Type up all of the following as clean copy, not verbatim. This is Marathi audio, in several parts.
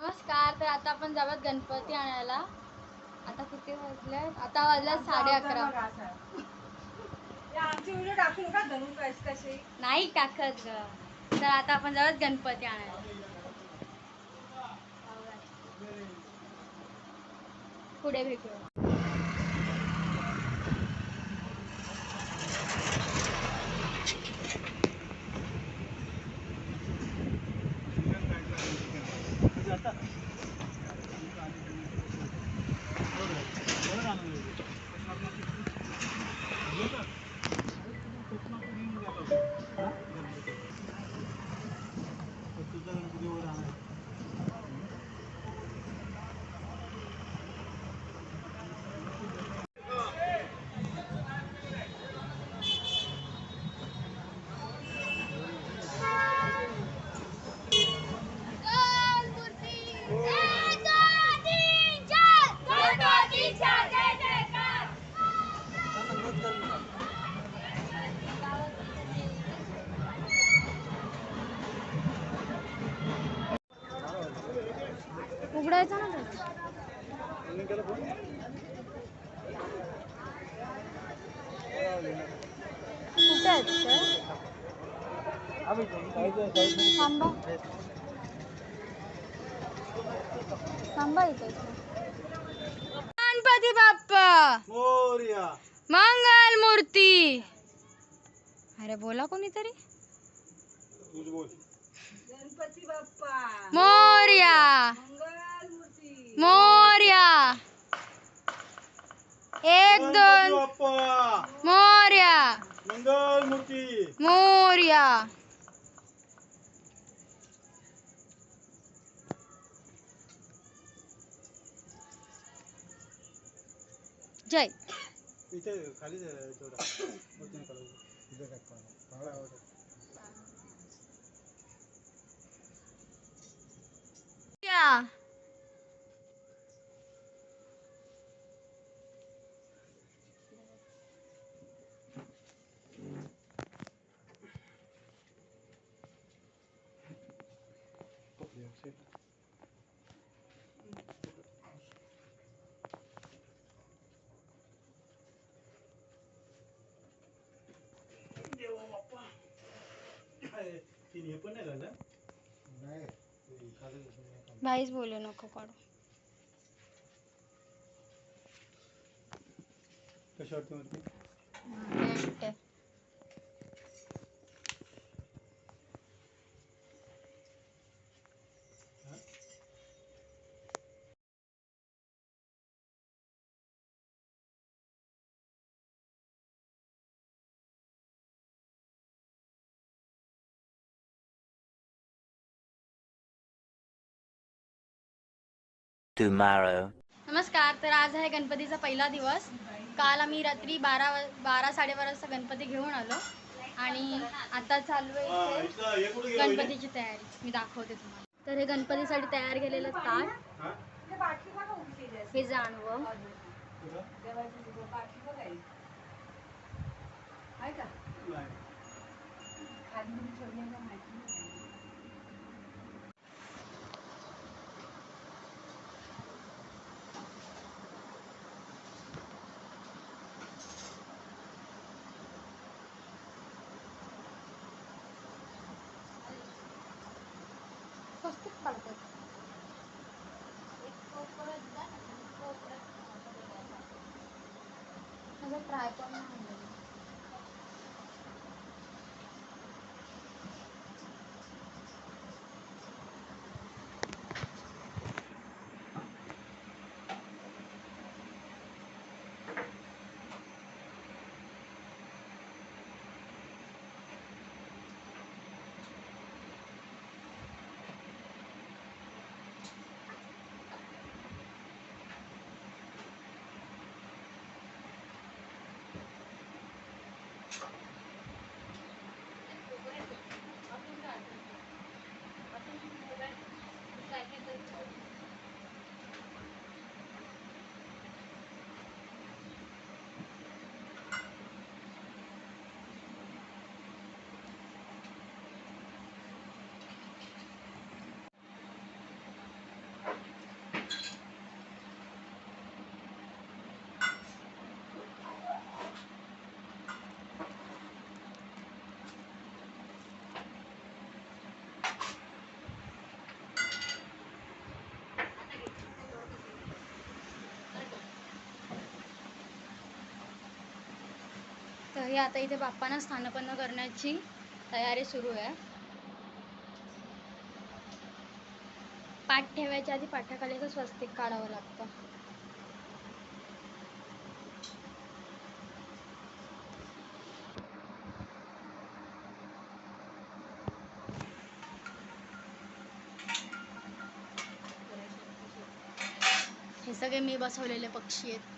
नमस्कार. तर आता आपण जाऊयात गणपती आणायला. आता किती वाजले? आता वाजल्यात 11:30. नाही टाकत ग. तर आता आपण जाऊयात गणपती आणायला. पुढे भेटूया. उघडायचा ना कुठे आहेत थांबा थांबा इथे. गणपती बाप्पा मोरया. मंगल मूर्ती. अरे बोला कोणीतरी. गणपती बाप्पा मोरया. मंगल मूर्ती मोरया. 1 2 मोरया. मंगल मूर्ती मोरया. जय. इथे खाली थोडा मूर्ती या. भाईच बोलू नको काढू. कशी वाटते मूर्ती? Tomorrow. नमस्कार. तर आज आहे गणपतीचा पहिला दिवस. काल आम्ही रात्री 12-12:30 वाजता गणपती घेऊन आलो आणि आता चालू आहे इथे गणपतीची तयारी. मी दाखवते तुम्हाला. तर हे गणपतीसाठी तयार केलेलं ताट, हे जानवं, ट्राय पण हे आता इथे बाप्पांना स्थानापन्न करण्याची तयारी सुरू आहे. पाठ ठेवायच्या आधी पाठाखालीचं स्वस्तिक काढावं लागतं. हे सगळे मी बसवलेले पक्षी आहेत.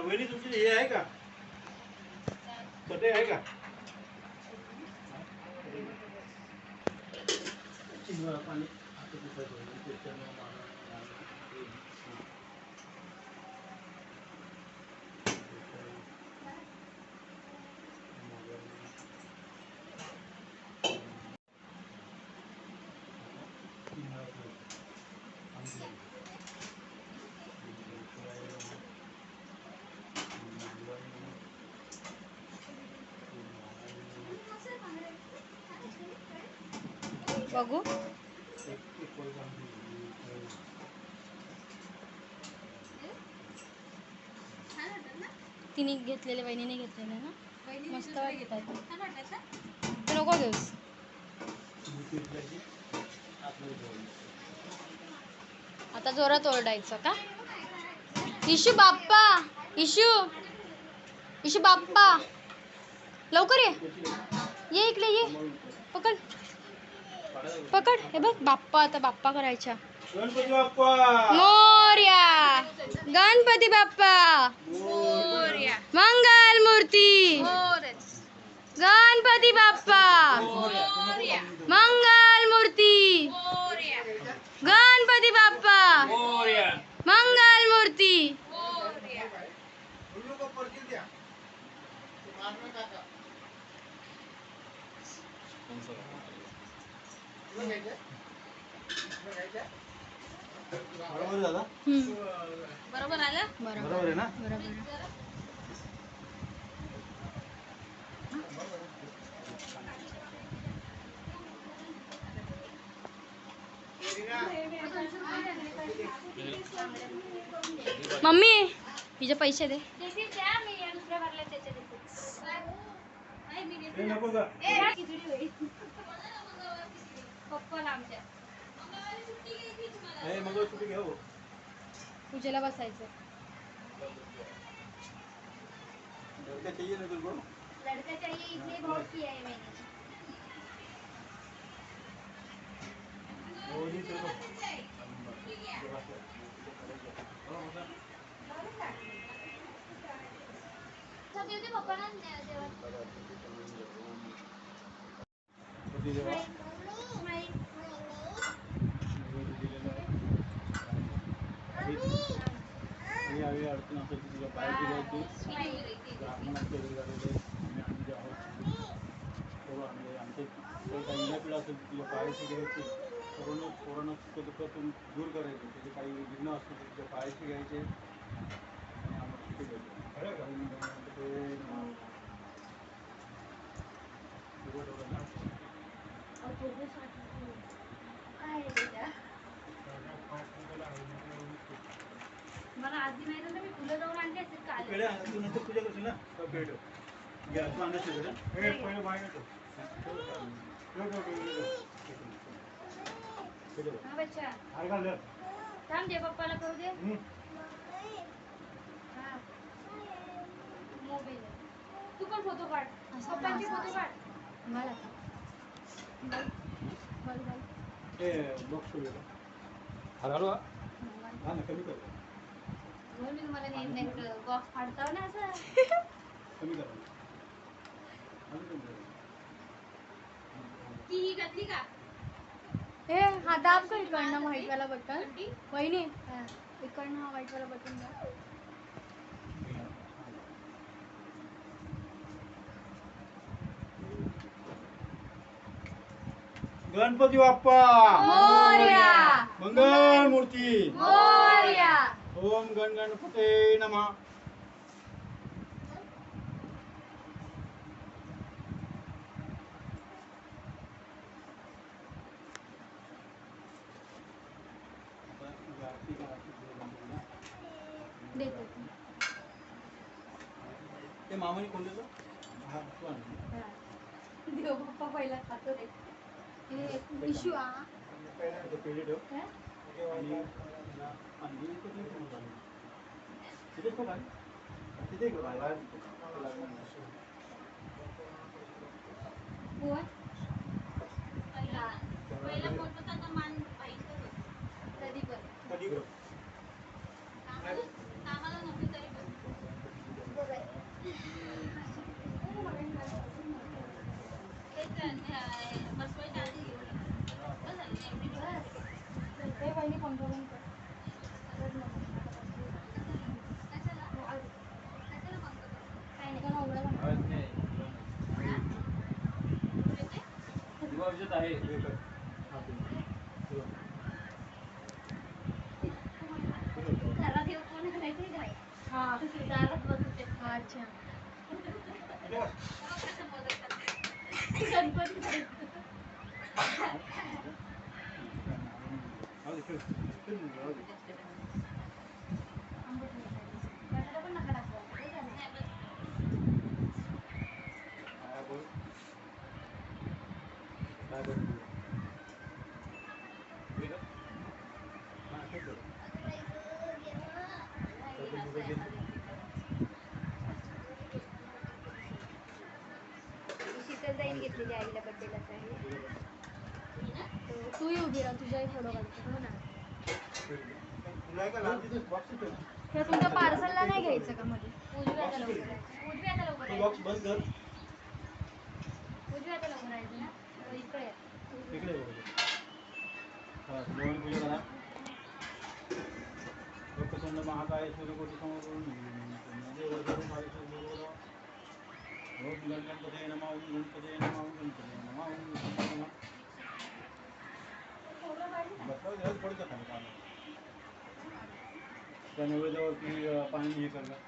वहिनी तुमची हे आहे का चटई आहे का पाणी बघू तिने घेतलेले वहिनीने घेतलेले ना मस्त वाटतात. तू नको घेऊस. आता जोरात ओरडायचं का? इशू बाप्पा इशू इशू बाप्पा लवकर ये इकडे ये. पकड पकड. हे बघ बाप्पा. आता बाप्पा करायच्या. गणपती बाप्पा मोरया. गणपती बाप्पा मोरया. मंगल मूर्ती गणपती बाप्पा मोरया. मंगल मूर्ती मोरया. गणपती बाप्पा मोरया. मंगल मूर्ती मोरया. बरोबर दादा बरोबर आलं. बरोबर आहे ना बरोबर. मम्मी हिचे पैसे दे. हे नको का हे मग सुट्टी घ्या हो. पूजेला बसायचं. लड़का चाहिए ना तुमको लड़का चाहिए इसलिए बहुत किया है मैंने. वो जी तेरे को यावेळी अडचण असेल की तुझ्या पायाची घ्यायची आगमनात केले झालेले आम्ही जे आहोत सर्व आम्ही आमचे काही इनापीड असेल तुझ्या पायाची घ्यायची कोरोना दुःखातून दूर करायचे त्याचे काही विघ्न असतील तुझ्या पायाची घ्यायचे आणि आम्हाला सुट्टी मला आधी माहिती होतं मी फुलं जाऊन आणली असतील काल. तू नंतर पूजा करशील ना पेड घ्या तू अंदाज पहिले बाहेर हा बच्चा हार घाल थांब दे पप्पाला करू दे. हा मोबाईल तू पण फोटो काढ. पप्पांचे फोटो काढ. मला हे बॉक्स हार घालू हा ना कमी कर मी तुम्हाला बॉक्स फाडताव ना असं कमी करा हे हा दाब का इकडनं व्हाईट वाला बटन वहिनी इकडनं हा व्हाईट वाला बटन दाब. गणपती बाप्पा मोरया मंगल मूर्ती मोरया. ओम गण गणपते नमः. देते ते मामाने कोण दिलं? हा तू आणलं. देव बाप्पा पहिला खातो रे. हे इशू आ ते पेढे ठेव. आणि आणली तर ती कोण झाली? तिथे कोण आहे? तिथे कोण आहे? कोण कधी पण कधी गं? ते पहिली पंखा बंद कर. काय नाही का उघडा बंद. दिवाळीत आहे एक हा ते. हा अच्छा गणपती पण नका दाखवा. शीतलताईने घेतलेली आईला बड्डेला तू उभी राहा तुझ्याही फोटो काढतो हो ना. हे तुमच्या पार्सलला नाही घ्यायचं का मध्ये उजव्या लवकर बॉक्स बंद कर. उजव्या लवकर राहायचं ना इकडे इकडे हा देवानी पूजा करा. प्रसन्न महाकाय सूर्यकोटी समोरून ओम गणपते नमः ओम गणपते नमः ओम गणपते नमः ओम गणपते नमः. बस पडतं खाली पाणी. त्या नैवेद्यावरती पाणी हे करणं.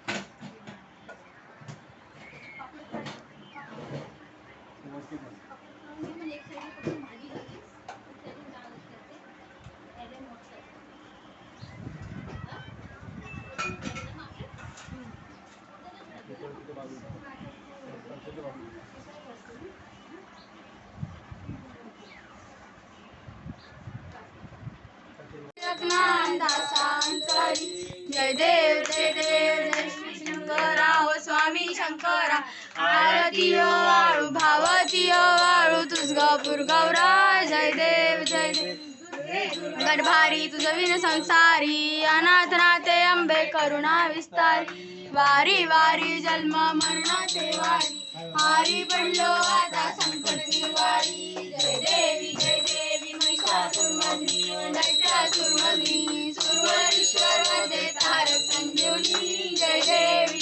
जय देव जय देव जय श्री शंकरा हो स्वामी शंकरा. आरती हो वाळू भावती हो वाळू तुझ गौर गौरा. जय देव जय देव गडभारी तुझ विन संसारी. अनाथ नाथे अंबे करुणा विस्तारी. वारी वारी जन्म मरणाचे वारी. हारी पडलो आता संकट निवारी. जय देवी महिषासुरमर्दिनी दैत्यासुरमर्दिनी. सुरवरीश्वर वरदे तारक संजीवनी. जय देवी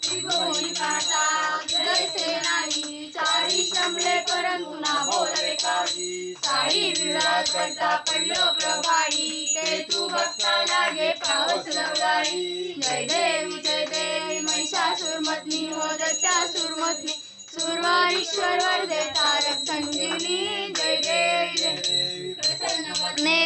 त्रिभुवनी पाहता जैसे नाही. चारी श्रमले परंतु ना बोलवे काही. साई विराज करता पडलो प्रभाई. ते तू भक्ता लागे पावस लवलाई. जय देवी महिषासुरमर्दिनी हो दैत्यासुरमर्दिनी. सुरवरीश्वर वरदे तारक संजीवनी. जय देवी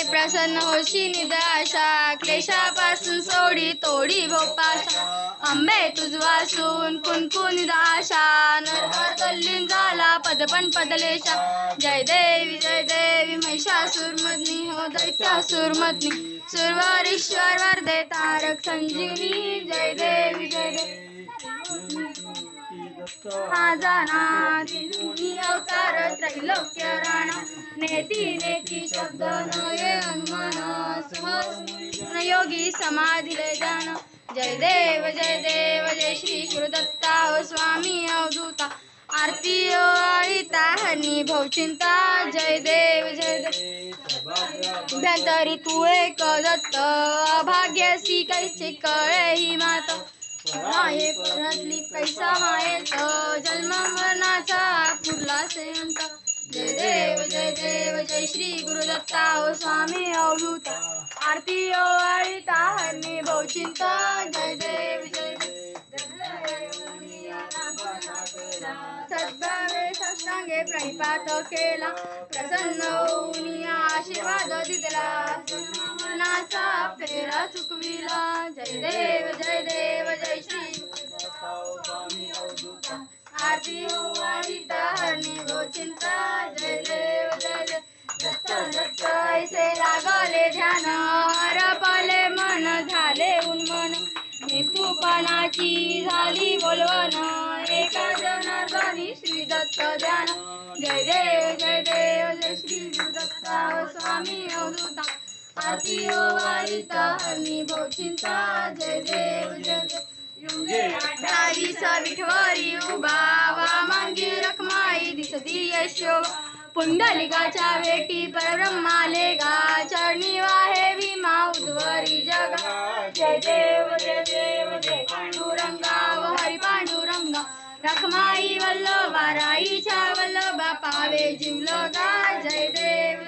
प्रसन्न होशी निदाशा. क्लेशापासून सोडी तोडी भोपाशा. अंबे तुझ वासून कुणकुणित आशा. नरहर तल्लीन झाला पदपण पदलेशा. जय देवी महिषासुरमर्दिनी हो दैत्यासुरमर्दिनी. सुरवरीश्वर वरदे तारक संजीवनी. जय देवी हा जाना तिन्ही अवतार त्रैलोक्य राणा. नेती नेती शब्द नये अनुमान. सुमन योगी समाधीले जाण. जय देव जय श्री गुरुदत्ता हो स्वामी अवधूता. आरती ओवाळिता हरणी भवचिंता जय देव जय देव भ्यंतरी तू एक दत्त अभाग्यसी कैसे कळे ही माता आहे परतली कैसा मायेत जन्म मरणाचा पुरला सेवंत जय देव जय श्री गुरुदत्ता ओ स्वामी अवधूता आरती ओवाळिता हरणी भवचिंता जय देव सद्भावे साष्टांगे प्रणिपात केला प्रसन्न होऊन आशीर्वाद दिला मनाचा फेरा चुकविला जय देव जय श्री स्वामी अवधूता आरती ओवाळिता हरणी भवचिंता जय देव दत्त दत्त ऐसे लागले ध्यान हरपले मन झाले उन्मन मृत्यूपणाची झाली बोलवण एका जनार्दनी श्री दत्त ध्यान जय देव जय श्री गुरुदत्ता स्वामी अवधूता आरती ओवाळिता हरणी भवचिंता जय देव युगे 28 विठवरी उभा वामांगी रखमाई दिसती यशोबा पुंडलिकाच्या वेटी परब्रह्माले गा चरणी वाहे विमा उद्वरी जगा जय देव जय पांडुरंगा हरी पांडुरंगा रखमाई वल्लभा राईच्या वल्लभा पावे जीवलगा जय देव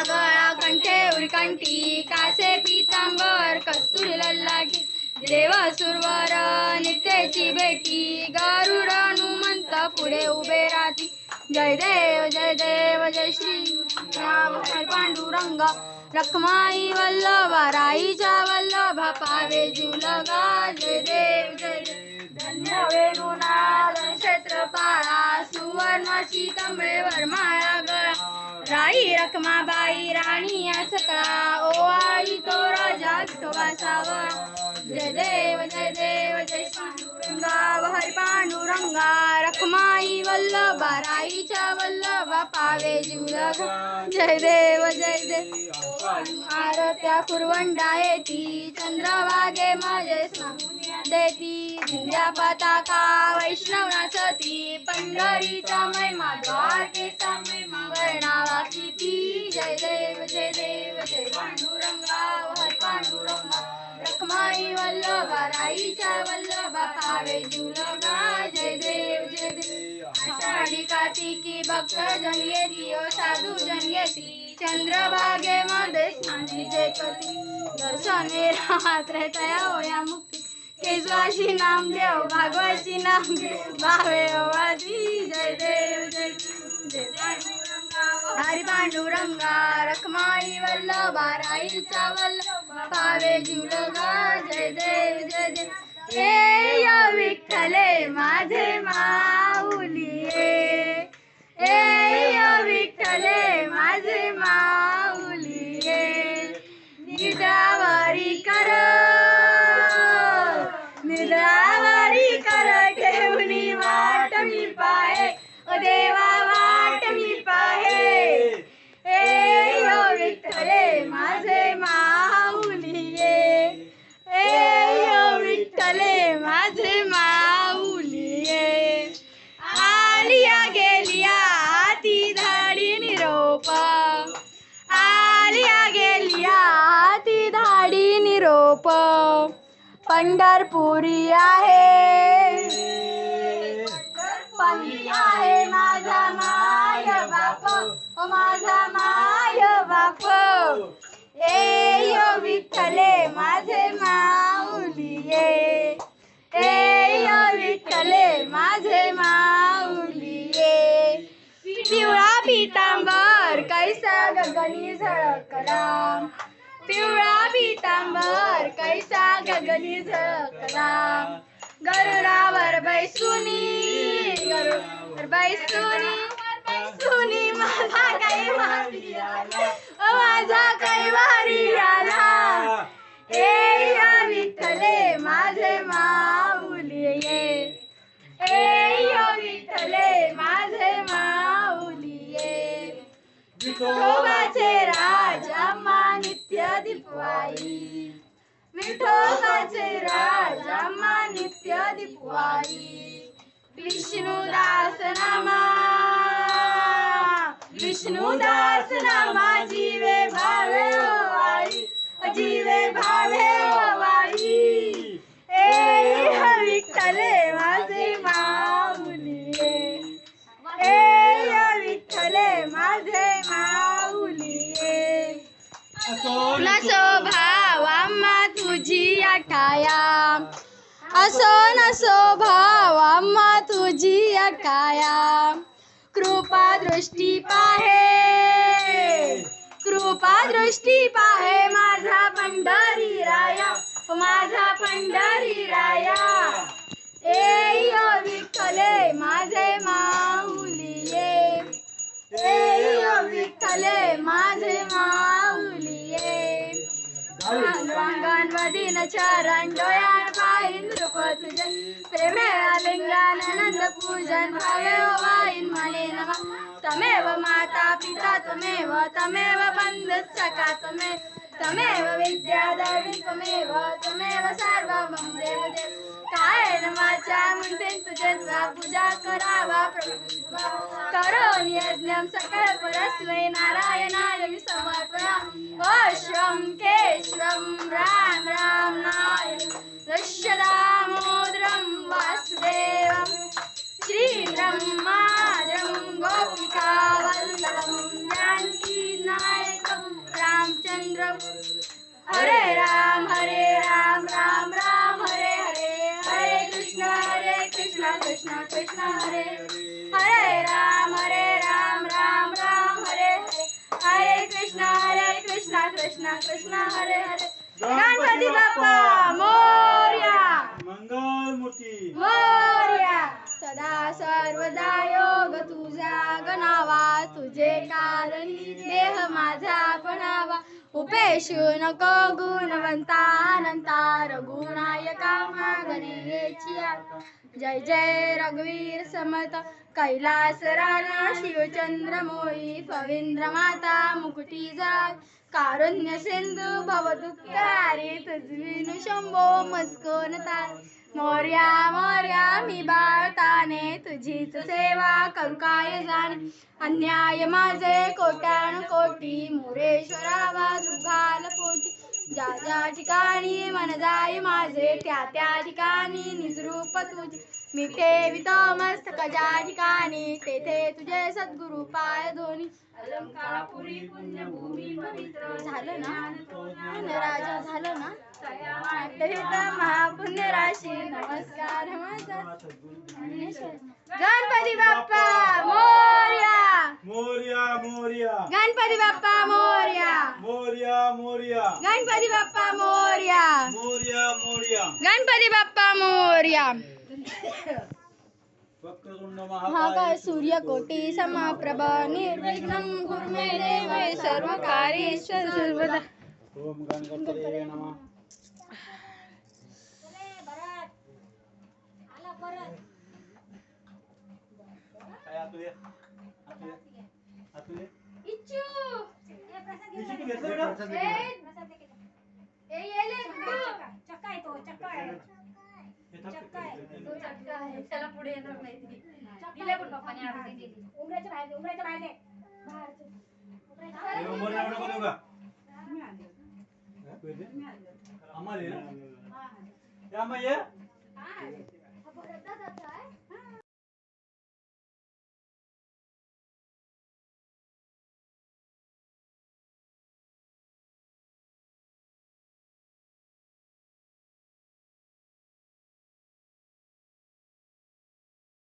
गळा कंठे उरकंठी कासे पितांबर कस्तुरी लल्लाकी देव सुरवर नित्याची भेटी गरुड हनुमंत पुढे उभे राहती जय देव जय श्री राम पांडुरंग रखमाई वल्लभा राईच्या वल्लभा पावे जीवलगा जय देव धन्य वेणुनाद क्षेत्रपाळा सुवर्णाची कमळेवर माळा गळा राई रखमाबाई राणी या सकळा ओवाळी तो राजा विठोबा सावळा जय देव जय पांडुरंगा हरी पांडुरंगा रखमाई वल्लभा राईच्या वल्लभा पावे जीवलगा जय देव आरत्या कुरवंडा येती चंद्रभागे माझे देती दिंड्या पताका वैष्णवनाचती पंढरीचा महिमा द्वारकेचा महिमा वर्णावा किती जय देव जय पांडुरंगा हरी पांडुरंगा रखमाई वल्लभा राईच्या वल्लभा पावे जीवलगा जय देव आषाढी कार्तिकी भक्त जन येती ओ साधू जन येती चंद्रभागे मध्ये स्नानी जेकती दर्शने रात्र तया होया मुक्ती केशवाशी नामदेव भागवाची नाम भावे ओवाळी जय देव जय हरी पांडुरंगा रखमाई वल्लभा राईचा वल्लभा पावे जीवलगा जय देव हे या विठ्ठले माझे माऊली हे या विठ्ठले माझे माऊली निद्रावारी कर ठेवणी वाट मी पाहे ओ देवा वाट मी पाहे हे यो विठ्ठले माझे माऊली हे यो विठ्ठले माझे माऊली आलिया गेलिया ती धाडी निरोप आलिया गेलिया ती धाडी निरोप पंढरपुरी आहे माझा माय बाप ओ माझा माय बाप ए यो विठ्ठले माझे माऊली ए यो विठ्ठले माझे माऊली पिवळा पितांबर कैसा गगनी झळकला पिवळा पितांबर कैसा गगनी झळकला गरुडावर बैसुनी माझा कैवारी आला माझा कैवारी आला ए या विठ्ठले माझे माऊली ए या विठ्ठले माझे माऊली विठोबाचे राज आम्हा नित्य दीपवाई विठोबाचे राज आम्हा नित्य दीपवाई विष्णुदास नामा विष्णुदास नामा जीवे भावे वाई जीवे भावे वाई ए विठ्ठले माझे माऊली ए विठ्ठले माझे माऊली नसो भावा तुझी आठाया असो नसो भावा तुझी आठाया कृपा दृष्टी पाहे माझा पंढरी राया ए विठ्ठले माझे माऊली ए विठ्ठले माझे माऊली गणपतीन चरण डोळ्यान पाहिन रूप तुझे प्रेमे लिंगान नंद पूजन भावे वाईन म्हणे नमा तमेव माता पिता तमेव बंधु सखा तमेव विद्या देवी तमेव सर्वं देव कायेन वाचा म्हणते तुझे पूजा करावा प्रभू करो यज्ञं सकल परस्मै नारायणाय समर्पयामि ओशं केशवं राम राम नारायण दामोदरं वासुदेवं श्रीब्रह्माद्रं गोपिका वल्लभं जानकी नायकं रामचन्द्रं हरे राम राम राम हरे हरे हरे कृष्ण कृष्ण कृष्ण हरे हरे राम राम राम हरे हरे हरे कृष्ण कृष्ण हरे हरे गणपती बाप्पा मोरया मंगलमूर्ती मोरया सदा सर्वदा योग तुझा गणावा तुझे कारणी देह माझा पणावा उपेशु नको गुणवंता अनंता रघुनायका मागणे जय जय रघुवीर समत कैलास राणा शिवचंद्र मोळी फवींद्र माता मुकुटी जाय कारुण्य सिंधू भवदुःखारी तुझविनु शंभो मस्कोन तार मोरया मी बाळताने तुझीच सेवा करू काय जाणे अन्याय माझे कोट्यान कोटी मोरेश्वरा घाल पोटी ज्या ठिकाणी मन जाई माझे त्या ठिकाणी निजरूप तुझे मी ठेवितो मस्तक ज्या ठिकाणी तेथे तुझे सद्गुरु पाय दोन्ही अलंकापुरी पुण्यभूमी पवित्र झालं ना राजा झालं ना महापुण्य राशी नमस्कार माझा गणपती बाप्पा मोरया गणपती बाप्पा मोरया गणपती बाप्पा मोरया गणपती बाप्पा मोरया महाकाय सूर्यकोटी समप्रभ निर्विघ्नं कुरु मे देव सर्वकार्येषु सर्वदा ओम गणपतये नमः त्याला पुढे येणार नाही दिले पण पप्पाने आरती दिली उमऱ्याच्या बाहेर आम्हाला